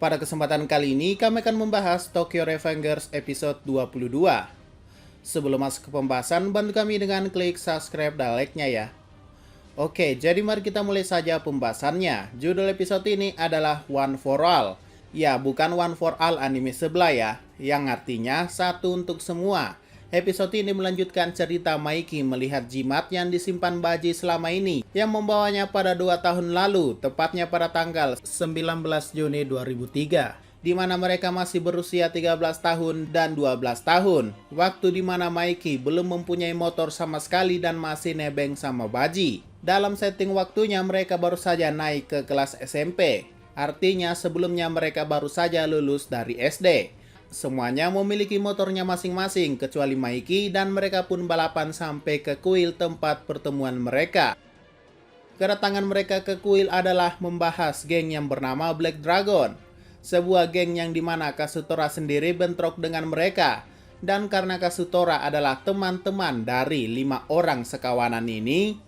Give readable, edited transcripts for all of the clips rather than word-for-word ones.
Pada kesempatan kali ini kami akan membahas Tokyo Revengers episode 22. Sebelum masuk ke pembahasan, bantu kami dengan klik subscribe dan like-nya ya. Oke, jadi mari kita mulai saja pembahasannya. Judul episode ini adalah One for All. Ya, bukan One for All anime sebelah ya, yang artinya satu untuk semua. Episode ini melanjutkan cerita Maiki melihat jimat yang disimpan Baji selama ini, yang membawanya pada 2 tahun lalu, tepatnya pada tanggal 19 Juni 2003. Di mana mereka masih berusia 13 tahun dan 12 tahun. Waktu di mana Maiki belum mempunyai motor sama sekali dan masih nebeng sama Baji. Dalam setting waktunya mereka baru saja naik ke kelas SMP. Artinya sebelumnya mereka baru saja lulus dari SD. Semuanya memiliki motornya masing-masing kecuali Maiki dan mereka pun balapan sampai ke kuil tempat pertemuan mereka. Kedatangan mereka ke kuil adalah membahas geng yang bernama Black Dragon. Sebuah geng yang dimana Kazutora sendiri bentrok dengan mereka. Dan karena Kazutora adalah teman-teman dari 5 orang sekawanan ini,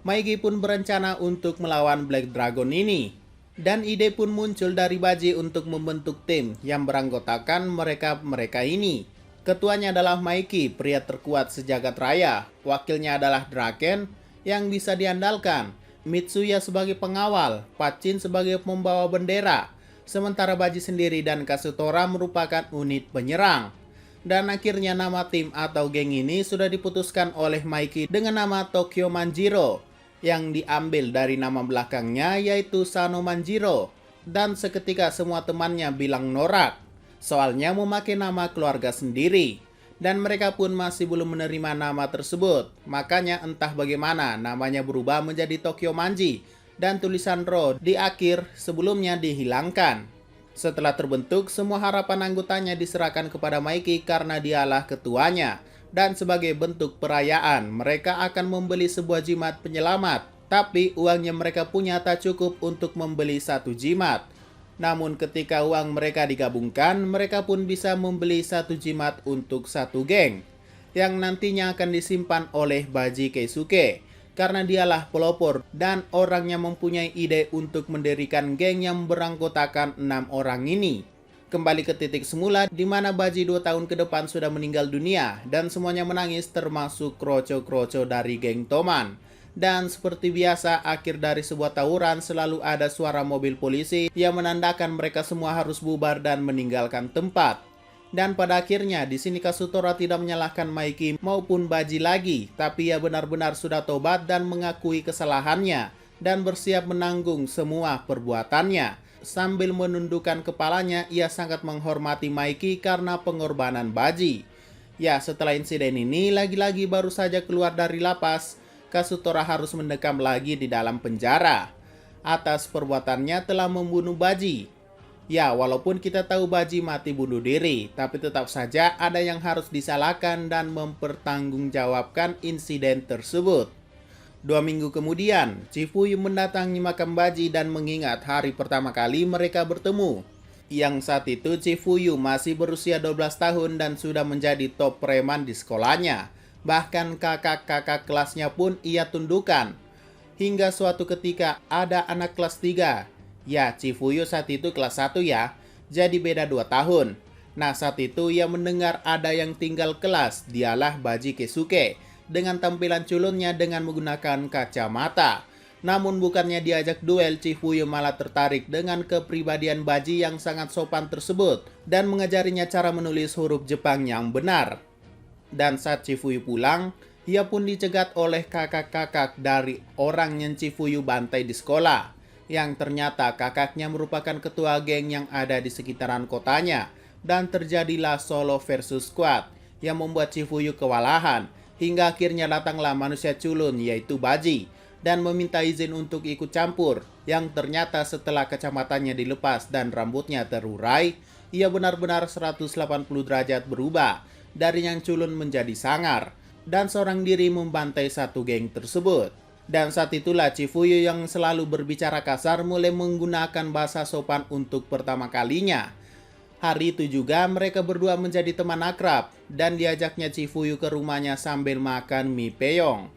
Maiki pun berencana untuk melawan Black Dragon ini. Dan ide pun muncul dari Baji untuk membentuk tim yang beranggotakan mereka ini. Ketuanya adalah Maiki, pria terkuat sejagat raya. Wakilnya adalah Draken yang bisa diandalkan. Mitsuya sebagai pengawal, Pachin sebagai pembawa bendera. Sementara Baji sendiri dan Kazutora merupakan unit penyerang. Dan akhirnya nama tim atau geng ini sudah diputuskan oleh Maiki dengan nama Tokyo Manjiro, yang diambil dari nama belakangnya yaitu Sano Manjiro. Dan seketika semua temannya bilang norak, soalnya memakai nama keluarga sendiri. Dan mereka pun masih belum menerima nama tersebut. Makanya entah bagaimana namanya berubah menjadi Tokyo Manji. Dan tulisan Ro di akhir sebelumnya dihilangkan. Setelah terbentuk, semua harapan anggotanya diserahkan kepada Maiki karena dialah ketuanya. Dan sebagai bentuk perayaan, mereka akan membeli sebuah jimat penyelamat. Tapi uang yang mereka punya tak cukup untuk membeli satu jimat. Namun ketika uang mereka digabungkan, mereka pun bisa membeli satu jimat untuk satu geng. Yang nantinya akan disimpan oleh Baji Keisuke. Karena dialah pelopor dan orang yang mempunyai ide untuk mendirikan geng yang beranggotakan 6 orang ini. Kembali ke titik semula di mana Baji 2 tahun ke depan sudah meninggal dunia dan semuanya menangis termasuk kroco-kroco dari geng Toman. Dan seperti biasa akhir dari sebuah tawuran selalu ada suara mobil polisi yang menandakan mereka semua harus bubar dan meninggalkan tempat. Dan pada akhirnya di sini Kazutora tidak menyalahkan Maiki maupun Baji lagi, tapi ia benar-benar sudah tobat dan mengakui kesalahannya dan bersiap menanggung semua perbuatannya. Sambil menundukkan kepalanya, ia sangat menghormati Maiki karena pengorbanan Baji. Ya, setelah insiden ini, lagi-lagi baru saja keluar dari lapas, Kazutora harus mendekam lagi di dalam penjara. Atas perbuatannya telah membunuh Baji. Ya, walaupun kita tahu Baji mati bunuh diri, tapi tetap saja ada yang harus disalahkan dan mempertanggungjawabkan insiden tersebut. 2 minggu kemudian, Chifuyu mendatangi makam Baji dan mengingat hari pertama kali mereka bertemu. Yang saat itu Chifuyu masih berusia 12 tahun dan sudah menjadi top preman di sekolahnya. Bahkan kakak-kakak kelasnya pun ia tundukkan. Hingga suatu ketika ada anak kelas 3. Ya, Chifuyu saat itu kelas 1 ya, jadi beda 2 tahun. Nah, saat itu ia mendengar ada yang tinggal kelas, dialah Baji Keisuke. Dengan tampilan culunnya dengan menggunakan kacamata. Namun bukannya diajak duel, Chifuyu malah tertarik dengan kepribadian Baji yang sangat sopan tersebut dan mengajarinya cara menulis huruf Jepang yang benar. Dan saat Chifuyu pulang, ia pun dicegat oleh kakak-kakak dari orang yang Chifuyu bantai di sekolah. Yang ternyata kakaknya merupakan ketua geng yang ada di sekitaran kotanya. Dan terjadilah solo versus squad yang membuat Chifuyu kewalahan. Hingga akhirnya datanglah manusia culun yaitu Baji dan meminta izin untuk ikut campur. Yang ternyata setelah kacamatanya dilepas dan rambutnya terurai, ia benar-benar 180 derajat berubah dari yang culun menjadi sangar dan seorang diri membantai satu geng tersebut. Dan saat itulah Chifuyu yang selalu berbicara kasar mulai menggunakan bahasa sopan untuk pertama kalinya. Hari itu juga mereka berdua menjadi teman akrab dan diajaknya Chifuyu ke rumahnya sambil makan mie peyong.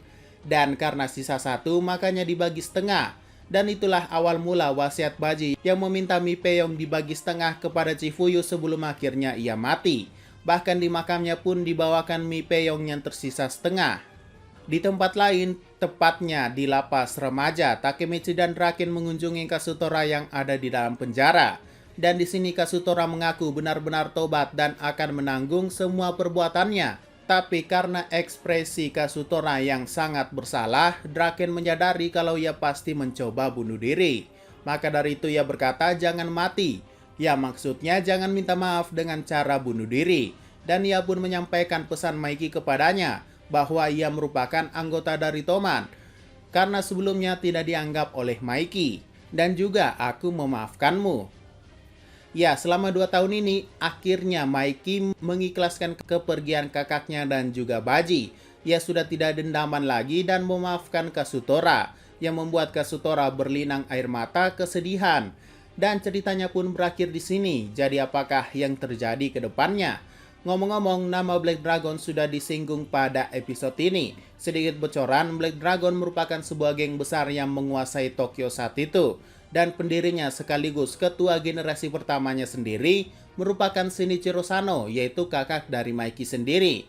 Dan karena sisa satu makanya dibagi setengah. Dan itulah awal mula wasiat Baji yang meminta Mi Peyong dibagi setengah kepada Chifuyu sebelum akhirnya ia mati. Bahkan di makamnya pun dibawakan Mi Peyong yang tersisa setengah. Di tempat lain, tepatnya di lapas remaja, Takemichi dan Raken mengunjungi Kazutora yang ada di dalam penjara. Dan di sini Kazutora mengaku benar-benar tobat dan akan menanggung semua perbuatannya. Tapi karena ekspresi Kazutora yang sangat bersalah, Draken menyadari kalau ia pasti mencoba bunuh diri. Maka dari itu ia berkata jangan mati. Ya maksudnya jangan minta maaf dengan cara bunuh diri. Dan ia pun menyampaikan pesan Maiki kepadanya bahwa ia merupakan anggota dari Toman karena sebelumnya tidak dianggap oleh Maiki. Dan juga aku memaafkanmu. Ya, selama 2 tahun ini, akhirnya Maiki mengikhlaskan kepergian kakaknya dan juga Baji. Ia sudah tidak dendaman lagi dan memaafkan Kazutora, yang membuat Kazutora berlinang air mata kesedihan. Dan ceritanya pun berakhir di sini. Jadi apakah yang terjadi ke depannya? Ngomong-ngomong, nama Black Dragon sudah disinggung pada episode ini. Sedikit bocoran, Black Dragon merupakan sebuah geng besar yang menguasai Tokyo saat itu. Dan pendirinya sekaligus ketua generasi pertamanya sendiri merupakan Shinichiro Sano, yaitu kakak dari Maiki sendiri.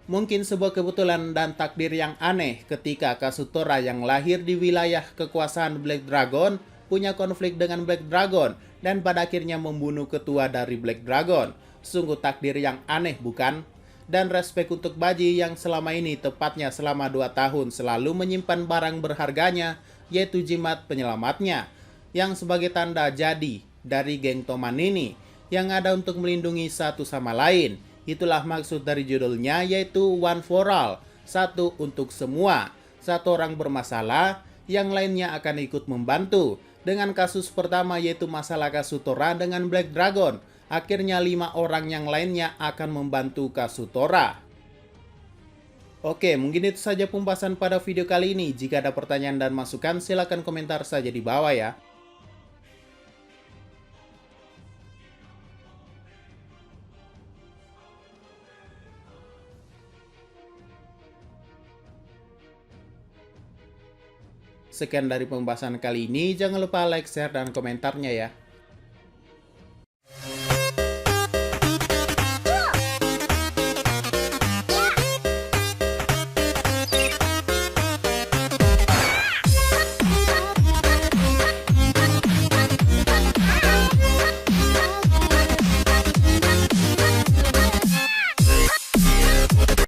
Mungkin sebuah kebetulan dan takdir yang aneh ketika Kazutora yang lahir di wilayah kekuasaan Black Dragon punya konflik dengan Black Dragon dan pada akhirnya membunuh ketua dari Black Dragon. Sungguh takdir yang aneh bukan? Dan respek untuk Baji yang selama ini, tepatnya selama 2 tahun selalu menyimpan barang berharganya, yaitu jimat penyelamatnya, yang sebagai tanda jadi dari geng Toman ini, yang ada untuk melindungi satu sama lain. Itulah maksud dari judulnya, yaitu One for All, satu untuk semua. Satu orang bermasalah, yang lainnya akan ikut membantu. Dengan kasus pertama yaitu masalah Kazutora dengan Black Dragon, akhirnya 5 orang yang lainnya akan membantu Kazutora. Oke, mungkin itu saja pembahasan pada video kali ini. Jika ada pertanyaan dan masukan, silakan komentar saja di bawah ya. Sekian dari pembahasan kali ini, jangan lupa like, share, dan komentarnya ya.